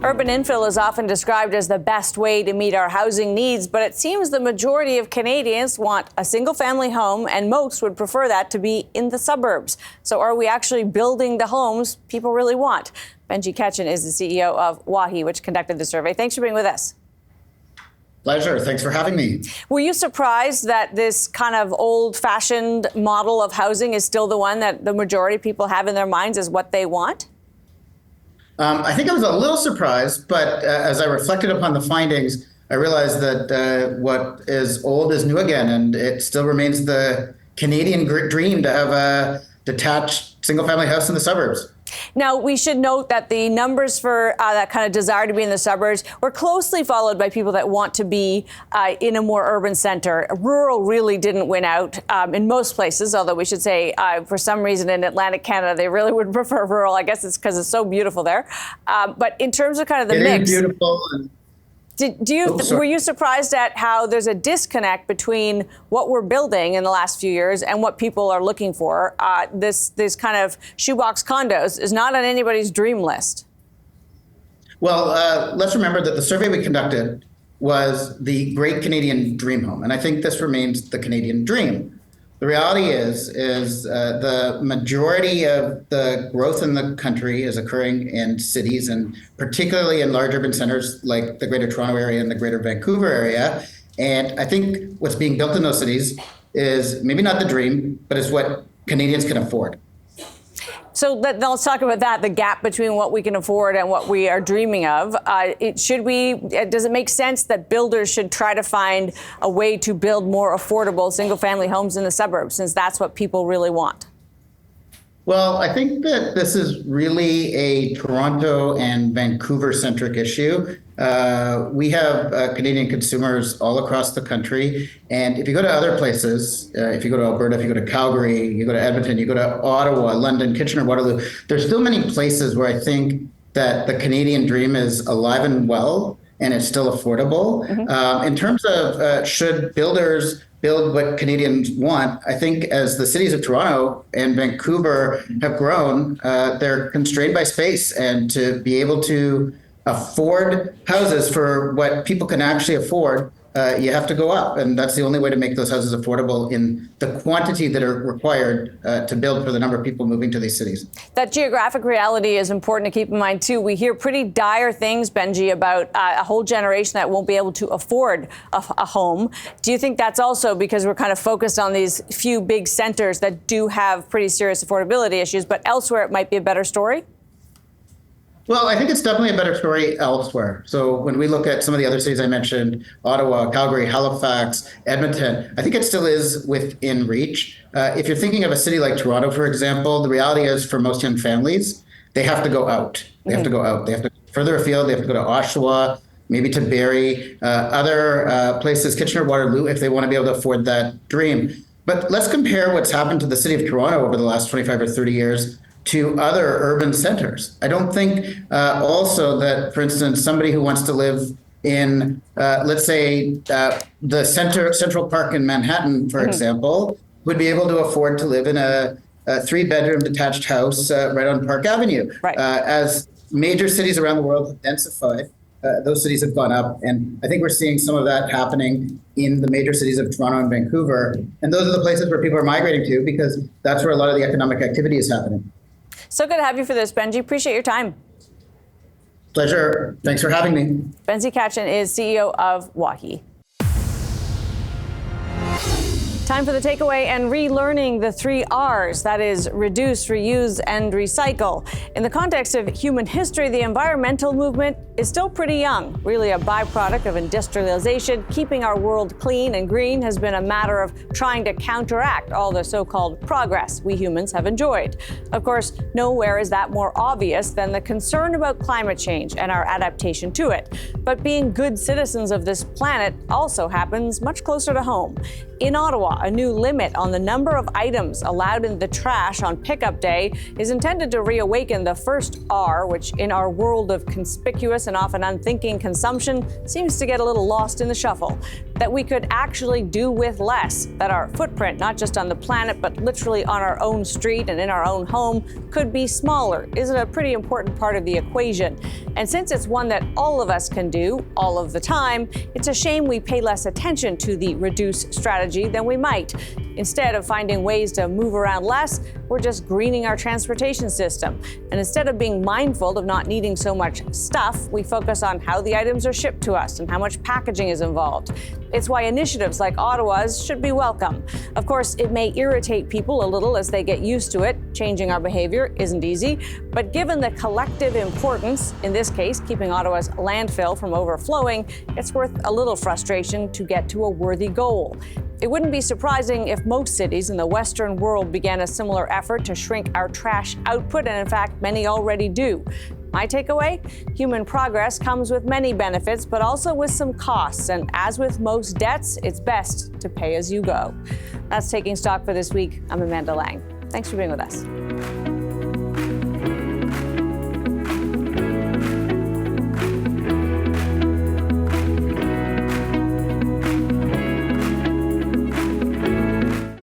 Urban infill is often described as the best way to meet our housing needs, but it seems the majority of Canadians want a single-family home, and most would prefer that to be in the suburbs. So are we actually building the homes people really want? Benjy Katchen is the CEO of Wahi, which conducted the survey. Thanks for being with us. Pleasure. Thanks for having me. Were you surprised that this kind of old-fashioned model of housing is still the one that the majority of people have in their minds as what they want? I think I was a little surprised, but as I reflected upon the findings, I realized that what is old is new again, and it still remains the Canadian dream to have a detached single-family house in the suburbs. Now, we should note that the numbers for that kind of desire to be in the suburbs were closely followed by people that want to be in a more urban center. Rural really didn't win out in most places, although we should say for some reason in Atlantic Canada, they really would prefer rural. I guess it's because it's so beautiful there. But in terms of kind of the mix. Beautiful. Were you surprised at how there's a disconnect between what we're building in the last few years and what people are looking for? This kind of shoebox condos is not on anybody's dream list. Well, let's remember that the survey we conducted was the great Canadian dream home, and I think this remains the Canadian dream. The reality is the majority of the growth in the country is occurring in cities, and particularly in large urban centers like the Greater Toronto area and the Greater Vancouver area. And I think what's being built in those cities is maybe not the dream, but is what Canadians can afford. So let's talk about that, the gap between what we can afford and what we are dreaming of. Does it make sense that builders should try to find a way to build more affordable single-family homes in the suburbs, since that's what people really want? Well, I think that this is really a Toronto and Vancouver-centric issue. We have Canadian consumers all across the country. And if you go to other places, if you go to Alberta, if you go to Calgary, you go to Edmonton, you go to Ottawa, London, Kitchener, Waterloo, there's still many places where I think that the Canadian dream is alive and well, and it's still affordable. Mm-hmm. In terms of should builders build what Canadians want, I think as the cities of Toronto and Vancouver have grown, they're constrained by space, and to be able to afford houses for what people can actually afford, you have to go up. And that's the only way to make those houses affordable in the quantity that are required to build for the number of people moving to these cities. That geographic reality is important to keep in mind, too. We hear pretty dire things, Benjy, about a whole generation that won't be able to afford a home. Do you think that's also because we're kind of focused on these few big centers that do have pretty serious affordability issues, but elsewhere it might be a better story? Well, I think it's definitely a better story elsewhere. So when we look at some of the other cities I mentioned, Ottawa, Calgary, Halifax, Edmonton, I think it still is within reach. If you're thinking of a city like Toronto, for example, the reality is for most young families, they have to go out. They have to go out. They have to go further afield. They have to go to Oshawa, maybe to Barrie, other places, Kitchener, Waterloo, if they want to be able to afford that dream. But let's compare what's happened to the city of Toronto over the last 25 or 30 years to other urban centers. I don't think also that, for instance, somebody who wants to live in, let's say, the Central Park in Manhattan, for example, would be able to afford to live in a 3-bedroom detached house right on Park Avenue. Right. As major cities around the world have densified, those cities have gone up. And I think we're seeing some of that happening in the major cities of Toronto and Vancouver. And those are the places where people are migrating to, because that's where a lot of the economic activity is happening. So good to have you for this, Benjy. Appreciate your time. Pleasure. Thanks for having me. Benjy Katchen is CEO of Wahi. Time for the takeaway and relearning the 3 R's, that is, reduce, reuse, and recycle. In the context of human history, the environmental movement is still pretty young, really a byproduct of industrialization. Keeping our world clean and green has been a matter of trying to counteract all the so-called progress we humans have enjoyed. Of course, nowhere is that more obvious than the concern about climate change and our adaptation to it. But being good citizens of this planet also happens much closer to home. In Ottawa, a new limit on the number of items allowed in the trash on pickup day is intended to reawaken the first R, which in our world of conspicuous and often unthinking consumption seems to get a little lost in the shuffle. that we could actually do with less, that our footprint, not just on the planet, but literally on our own street and in our own home, could be smaller is a pretty important part of the equation. And since it's one that all of us can do all of the time, it's a shame we pay less attention to the reduce strategy than we might. Instead of finding ways to move around less, we're just greening our transportation system. And instead of being mindful of not needing so much stuff, we focus on how the items are shipped to us and how much packaging is involved. It's why initiatives like Ottawa's should be welcome. Of course, it may irritate people a little as they get used to it. Changing our behavior isn't easy. But given the collective importance, in this case, keeping Ottawa's landfill from overflowing, it's worth a little frustration to get to a worthy goal. It wouldn't be surprising if most cities in the Western world began a similar effort to shrink our trash output, and in fact, many already do. My takeaway? Human progress comes with many benefits, but also with some costs. And as with most debts, it's best to pay as you go. That's Taking Stock for this week. I'm Amanda Lang. Thanks for being with us.